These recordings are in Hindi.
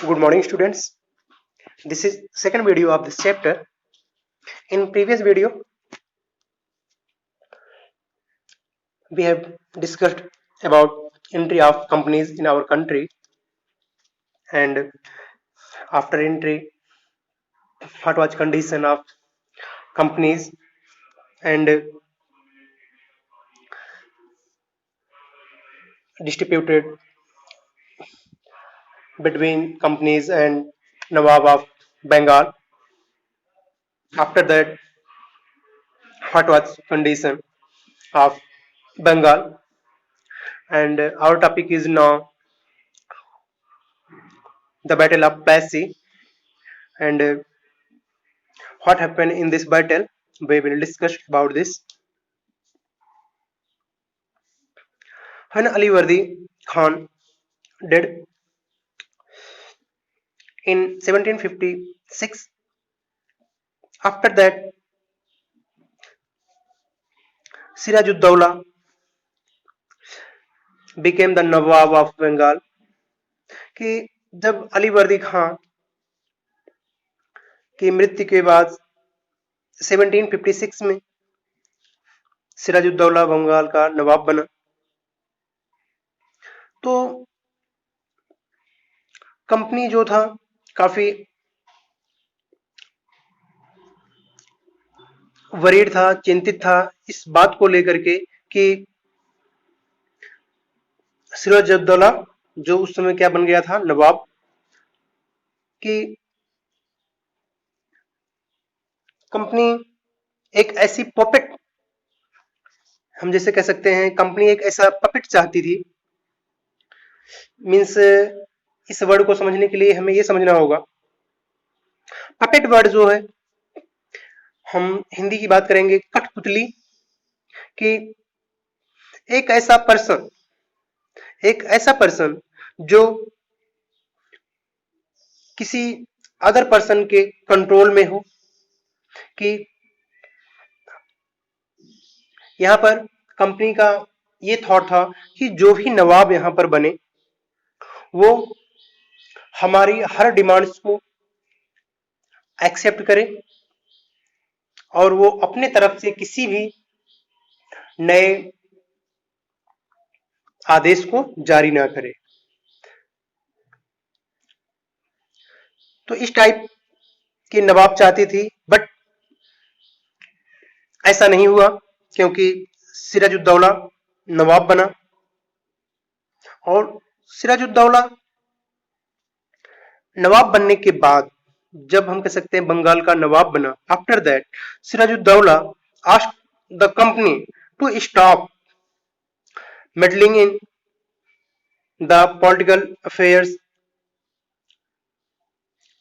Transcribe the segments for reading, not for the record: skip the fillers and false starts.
Good morning, students. This is second video of this chapter. In previous video, we have discussed about entry of companies in our country, and after entry, what was condition of companies and distributed between companies and Nawab of Bengal. After that, what was condition of Bengal, and our topic is now the Battle of Plassey and what happened in this battle. We will discuss about this. When Ali Wardi Khan died in 1756, after that Sirajuddaulah became the Nawab of Bengal. कि जब अली वर्दी खान की मृत्यु के बाद 1756 में सिराजुद्दौला बंगाल का नवाब बना, तो कंपनी जो था काफी वरीड था, चिंतित था इस बात को लेकर के कि सिराजुद्दौला जो उस समय क्या बन गया था, नवाब, कि कंपनी एक ऐसी पपेट, हम जैसे कह सकते हैं कंपनी एक ऐसा पपेट चाहती थी। मीन्स इस वर्ड को समझने के लिए हमें ये समझना होगा, पपेट वर्ड जो है, हम हिंदी की बात करेंगे कठपुतली, कि एक ऐसा पर्सन जो किसी अदर पर्सन के कंट्रोल में हो, कि यहां पर कंपनी का ये थॉट था कि जो भी नवाब यहां पर बने वो हमारी हर डिमांड्स को एक्सेप्ट करे और वो अपने तरफ से किसी भी नए आदेश को जारी ना करे। तो इस टाइप की नवाब चाहती थी, बट ऐसा नहीं हुआ क्योंकि सिराजुद्दौला नवाब बना और सिराजुद्दौला नवाब बनने के बाद जब हम कह सकते हैं बंगाल का नवाब बना, after that Sirajuddaulah asked the company to stop meddling in the political affairs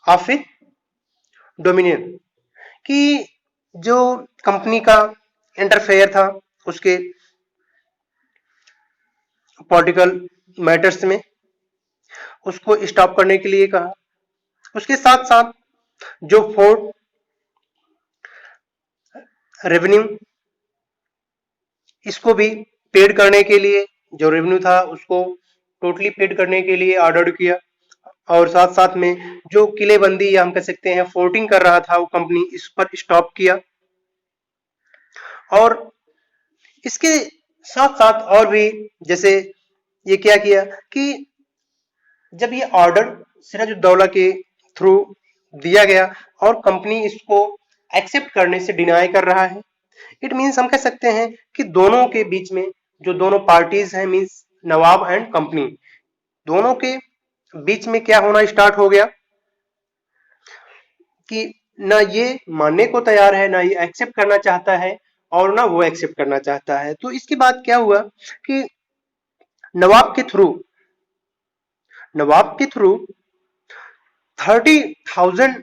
of a dominion, कि जो कंपनी का इंटरफेयर था उसके पॉलिटिकल मैटर्स में, उसको स्टॉप करने के लिए कहा। उसके साथ साथ जो फोर्ट रेवेन्यू, इसको भी पेड करने के लिए, जो रेवेन्यू था उसको टोटली पेड करने के लिए ऑर्डर किया और साथ साथ में जो किलेबंदी या हम कह सकते हैं फोर्टिंग कर रहा था वो कंपनी, इस पर स्टॉप किया। और इसके साथ साथ और भी जैसे ये क्या किया कि जब ये ऑर्डर सिराजुद्दौला के थ्रू दिया गया और कंपनी इसको एक्सेप्ट करने से डिनाई कर रहा है, इट मीन्स हम कह सकते हैं कि दोनों के बीच में जो दोनों पार्टीज हैं, मीन्स नवाब एंड कंपनी, दोनों के बीच में क्या होना स्टार्ट हो गया कि ना ये मानने को तैयार है, ना ये एक्सेप्ट करना चाहता है और ना वो एक्सेप्ट करना चाहता है। तो इसके बाद क्या हुआ कि नवाब के थ्रू 30,000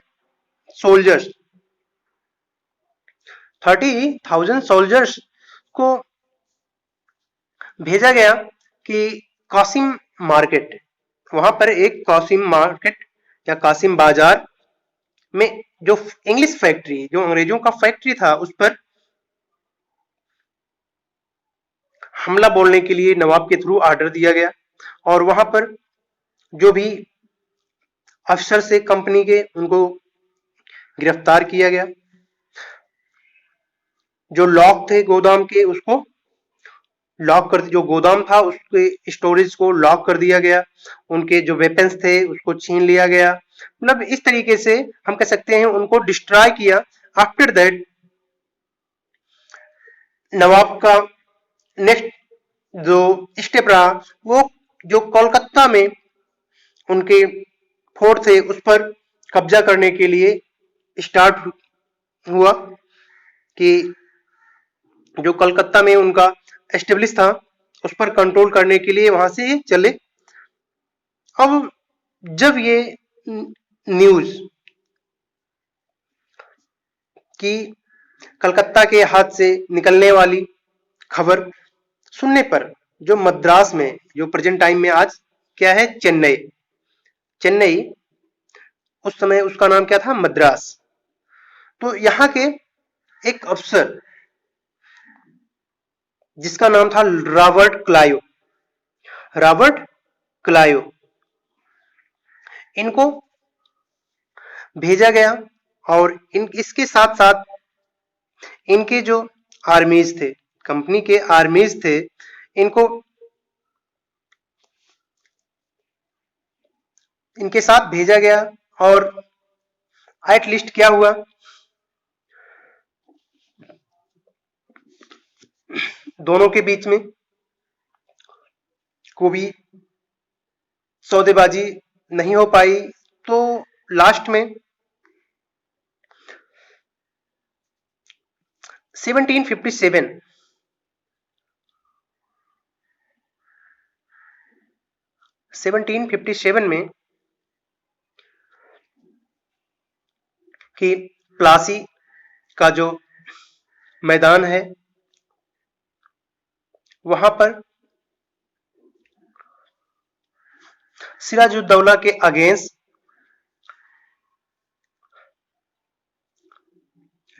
सोल्जर्स 30,000 सोल्जर्स को भेजा गया कि कासिम मार्केट, वहां पर एक कासिम मार्केट या कासिम बाजार में जो इंग्लिश फैक्ट्री, जो अंग्रेजों का फैक्ट्री था, उस पर हमला बोलने के लिए नवाब के थ्रू ऑर्डर दिया गया और वहां पर जो भी अफसर से कंपनी के उनको गिरफ्तार किया गया। जो लॉक थे गोदाम के उसको लॉक कर, जो गोदाम था उसके स्टोरेज को लॉक कर दिया गया। उनके जो वेपन्स थे उसको छीन लिया गया। मतलब इस तरीके से हम कह सकते हैं उनको डिस्ट्रॉय किया। आफ्टर दैट नवाब का नेक्स्ट जो स्टेप रहा वो जो कोलकाता में उनके फोर्ट थे उस पर कब्जा करने के लिए स्टार्ट हुआ कि जो कलकत्ता में उनका एस्टेब्लिश था उस पर कंट्रोल करने के लिए वहां से चले। अब जब ये न्यूज कि कलकत्ता के हाथ से निकलने वाली खबर सुनने पर जो मद्रास में, जो प्रेजेंट टाइम में आज क्या है, चेन्नई, चेन्नई उस समय उसका नाम क्या था, मद्रास। तो यहाँ के एक अफसर जिसका नाम था रॉबर्ट क्लाइव, रॉबर्ट क्लाइव, इनको भेजा गया और इसके साथ साथ इनके जो आर्मीज थे, कंपनी के आर्मीज थे, इनको इनके साथ भेजा गया। और एट लिस्ट क्या हुआ, दोनों के बीच में को भी सौदेबाजी नहीं हो पाई। तो लास्ट में 1757 में कि प्लासी का जो मैदान है वहां पर सिराजुद्दौला के अगेंस्ट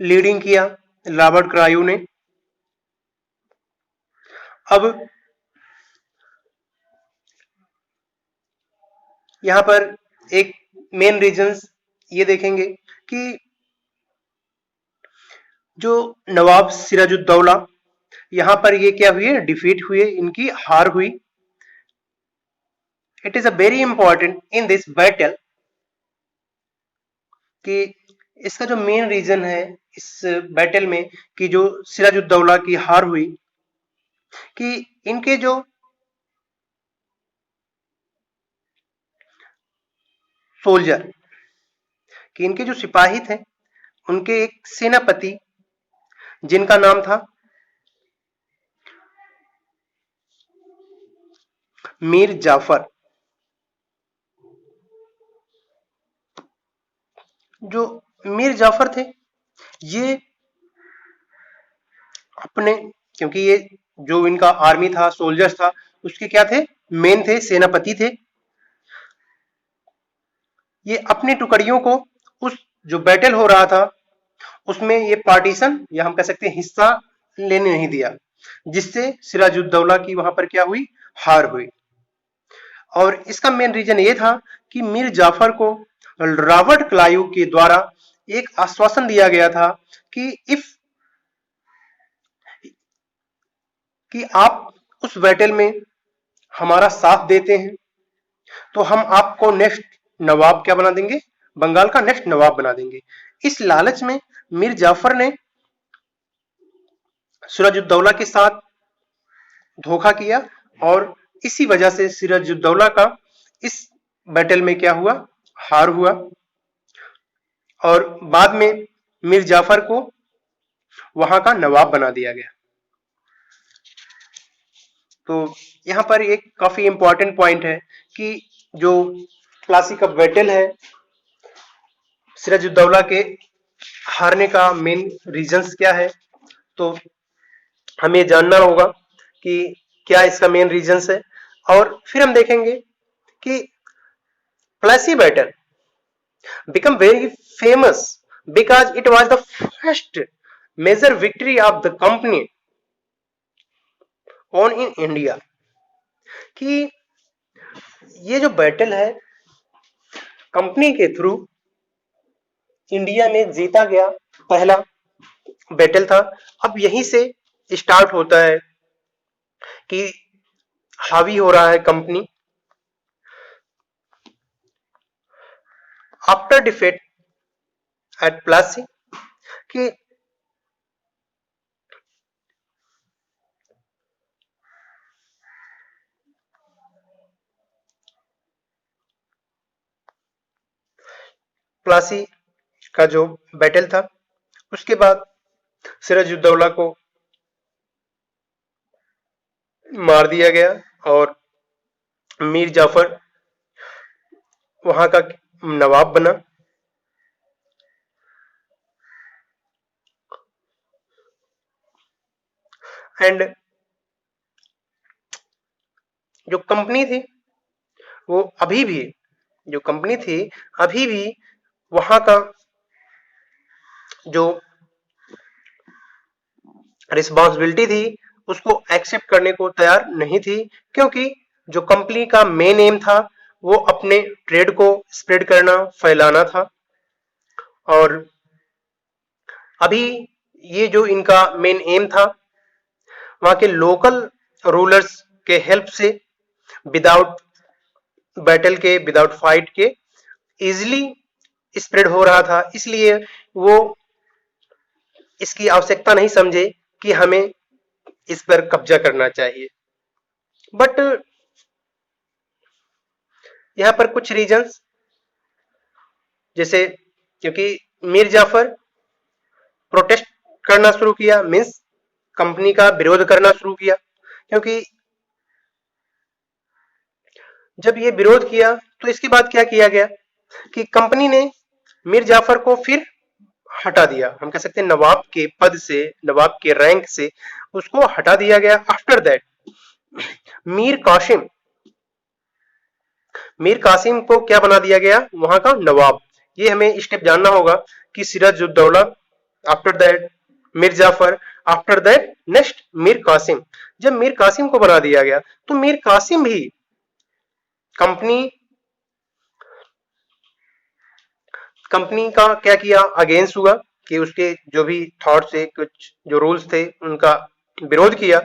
लीडिंग किया रॉबर्ट क्लाइव ने। अब यहां पर एक मेन रीजंस ये देखेंगे कि जो नवाब सिराजुद्दौला यहां पर ये क्या हुए, डिफीट हुए, इनकी हार हुई। It is a very important in this battle कि इसका जो मेन रीजन है इस बैटल में कि जो सिराजुद्दौला की हार हुई, कि इनके जो सोल्जर, कि इनके जो सिपाही थे, उनके एक सेनापति जिनका नाम था मीर जाफर, जो मीर जाफर थे ये अपने, क्योंकि ये जो इनका आर्मी था, सोल्जर्स था, उसके क्या थे, मेन थे, सेनापति थे। ये अपनी टुकड़ियों को उस जो बैटल हो रहा था उसमें ये पार्टीशन या हम कह सकते हैं हिस्सा लेने नहीं दिया, जिससे सिराजुद्दौला की वहां पर क्या हुई, हार हुई। और इसका मेन रीजन ये था कि मीर जाफर को रॉबर्ट क्लाइव के द्वारा एक आश्वासन दिया गया था कि इफ कि आप उस बैटल में हमारा साथ देते हैं तो हम आपको नेक्स्ट नवाब क्या बना देंगे, बंगाल का नेक्स्ट नवाब बना देंगे। इस लालच में मीर जाफर ने सिराजुद्दौला के साथ धोखा किया और इसी वजह से सिराजुद्दौला का इस बैटल में क्या हुआ, हार हुआ। और बाद में मीर जाफर को वहां का नवाब बना दिया गया। तो यहां पर एक काफी इंपॉर्टेंट पॉइंट है कि जो प्लासी का बैटल है, सिराजुद्दौला के हारने का मेन रीजंस क्या है, तो हमें जानना होगा कि क्या इसका मेन रीजंस है। और फिर हम देखेंगे कि Plassey battle become very famous because it was the first major victory of the company on in India। कि ये जो बैटल है कंपनी के थ्रू इंडिया में जीता गया पहला बैटल था। अब यहीं से स्टार्ट होता है कि हावी हो रहा है company. After defeat at Plassey कि प्लासी का जो बैटल था, उसके बाद सिराजुद्दौला को मार दिया गया और मीर जाफर वहां का नवाब बना। एंड जो कंपनी थी वो अभी भी, जो कंपनी थी अभी भी वहां का जो रिस्पॉन्सिबिलिटी थी उसको एक्सेप्ट करने को तैयार नहीं थी, क्योंकि जो कंपनी का मेन एम था वो अपने ट्रेड को स्प्रेड करना, फैलाना था। और अभी ये जो इनका मेन एम था, वहां के लोकल रूलर्स के हेल्प से विदाउट बैटल के, विदाउट फाइट के इजिली स्प्रेड हो रहा था। इसलिए वो इसकी आवश्यकता नहीं समझे कि हमें इस पर कब्जा करना चाहिए। बट यहाँ पर कुछ रीजंस, जैसे क्योंकि मीर जाफर प्रोटेस्ट करना शुरू किया, मीन्स कंपनी का विरोध करना शुरू किया। क्योंकि जब ये विरोध किया तो इसके बाद क्या किया गया कि कंपनी ने मीर जाफर को फिर हटा दिया। हम कह सकते हैं नवाब के पद से, नवाब के रैंक से उसको हटा दिया गया। आफ्टर दैट मीर कासिम, मीर कासिम को क्या बना दिया गया, वहां का नवाब। ये हमें स्टेप जानना होगा कि Sirajuddaulah, after that Mir Jafar, after that next Mir Qasim. जब मीर कासिम को बना दिया गया तो मीर कासिम भी कंपनी कंपनी का क्या किया, अगेंस्ट हुआ कि उसके जो भी थॉट्स थे, कुछ जो रूल्स थे उनका विरोध किया।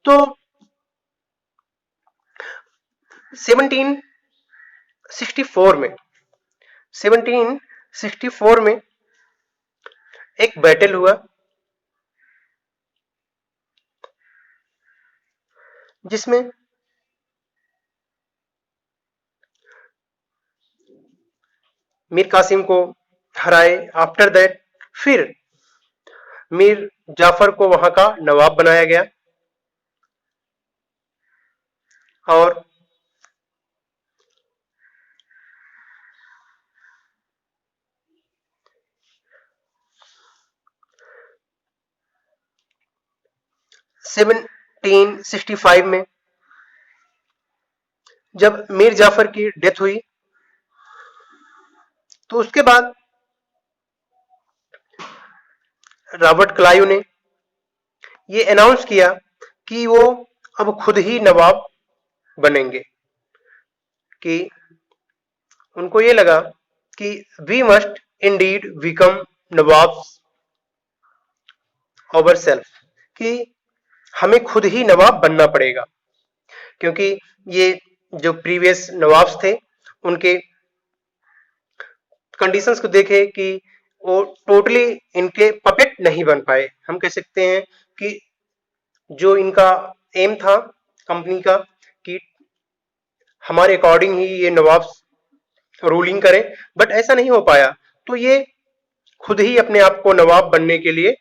तो 1764 में 1764 में एक बैटल हुआ जिसमें मीर कासिम को हराए। आफ्टर दैट फिर मीर जाफर को वहां का नवाब बनाया गया और सेवनटीन 65 में जब मीर जाफर की डेथ हुई तो उसके बाद रॉबर्ट क्लाइव ने ये अनाउंस किया कि वो अब खुद ही नवाब बनेंगे। कि उनको ये लगा कि we must indeed become nawab over self, कि हमें खुद ही नवाब बनना पड़ेगा। क्योंकि ये जो प्रीवियस नवाब्स थे उनके कंडीशंस को देखे कि वो टोटली इनके पपेट नहीं बन पाए। हम कह सकते हैं कि जो इनका एम था कंपनी का कि हमारे अकॉर्डिंग ही ये नवाब रूलिंग करें, बट ऐसा नहीं हो पाया। तो ये खुद ही अपने आप को नवाब बनने के लिए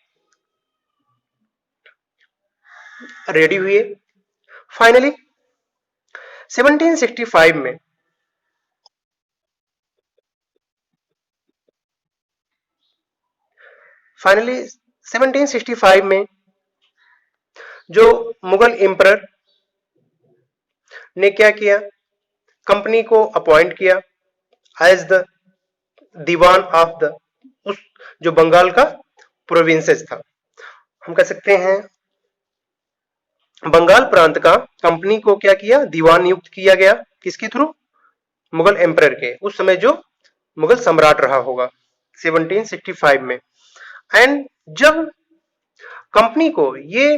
रेडी हुए। फाइनली 1765 में फाइनली 1765 में जो मुगल एम्परर ने क्या किया, कंपनी को अपॉइंट किया as the diwan of the, उस जो बंगाल का प्रोविंसेस था, हम कह सकते हैं बंगाल प्रांत का, कंपनी को क्या किया, दीवान नियुक्त किया गया। किसके थ्रू, मुगल एम्परर के। उस समय जो मुगल सम्राट रहा होगा 1765 में। एंड जब कंपनी को ये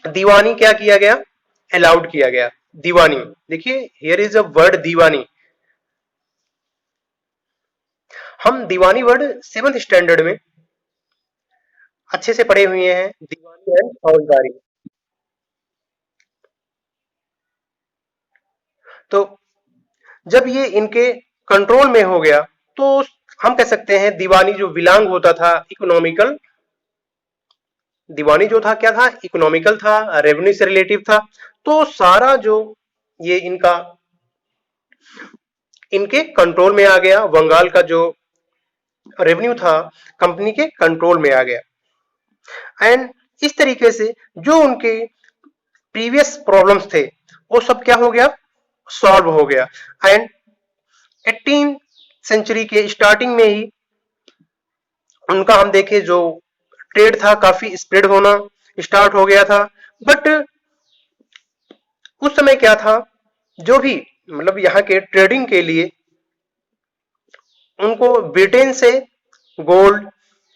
दीवानी क्या किया गया, अलाउड किया गया। दीवानी, देखिए हियर इज अ वर्ड दीवानी। हम दीवानी वर्ड 7th स्टैंडर्ड में अच्छे से पढ़े हुए हैं, दीवानी एंड फौजदारी। तो जब ये इनके कंट्रोल में हो गया तो हम कह सकते हैं दीवानी जो बिलोंग होता था इकोनॉमिकल, दीवानी जो था क्या था, इकोनॉमिकल था, रेवेन्यू से रिलेटिव था। तो सारा जो ये इनका इनके कंट्रोल में आ गया, बंगाल का जो रेवेन्यू था कंपनी के कंट्रोल में आ गया। एंड इस तरीके से जो उनके प्रीवियस प्रॉब्लम्स थे वो सब क्या हो गया, सॉल्व हो गया। एंड 18 सेंचुरी के स्टार्टिंग में ही उनका हम देखें जो ट्रेड था काफी स्प्रेड होना स्टार्ट हो गया था। बट उस समय क्या था, जो भी मतलब यहाँ के ट्रेडिंग के लिए उनको ब्रिटेन से गोल्ड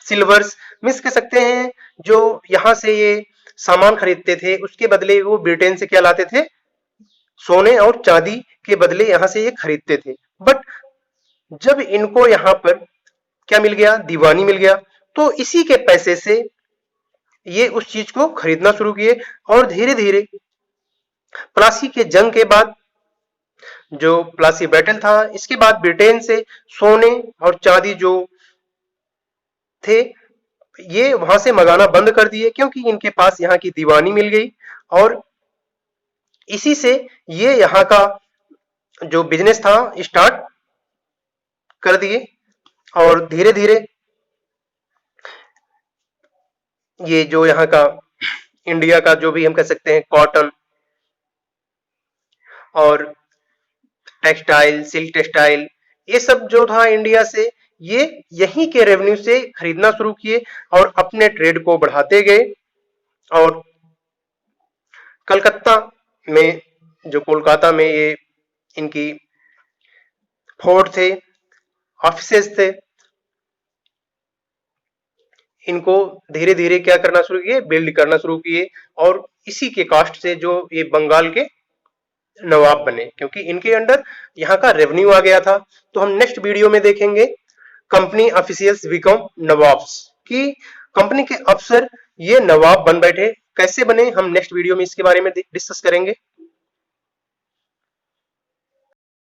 सिल्वर्स मिस कह सकते हैं, जो यहाँ से ये सामान खरीदते थे उसके बदले वो ब्रिटेन से क्या लाते थे, सोने और चांदी के बदले यहाँ से ये खरीदते थे। बट जब इनको यहाँ पर क्या मिल गया, दीवानी मिल गया, तो इसी के पैसे से ये उस चीज को खरीदना शुरू किए। और धीरे धीरे प्लासी के जंग के बाद, जो प्लासी बैटल था, इसके बाद ब्रिटेन से सोने और चांदी जो थे ये वहां से मंगाना बंद कर दिए, क्योंकि इनके पास यहाँ की दीवानी मिल गई। और इसी से ये यहाँ का जो बिजनेस था स्टार्ट कर दिए। और धीरे धीरे ये जो यहाँ का इंडिया का जो भी हम कह सकते हैं कॉटन और टेक्सटाइल, सिल्क टेक्सटाइल, ये सब जो था इंडिया से, ये यहीं के रेवेन्यू से खरीदना शुरू किए और अपने ट्रेड को बढ़ाते गए। और कलकत्ता में, जो कोलकाता में ये इनकी फोर्ट थे, ऑफिसेस थे, इनको धीरे धीरे क्या करना शुरू किए, बिल्ड करना शुरू किए। और इसी के कास्ट से जो ये बंगाल के नवाब बने, क्योंकि इनके अंडर यहाँ का रेवेन्यू आ गया था। तो हम नेक्स्ट वीडियो में देखेंगे कंपनी ऑफिशियल्स बिकम नवाब्स, कि कंपनी के अफसर ये नवाब बन बैठे, कैसे बने, हम नेक्स्ट वीडियो में इसके बारे में डिस्कस करेंगे।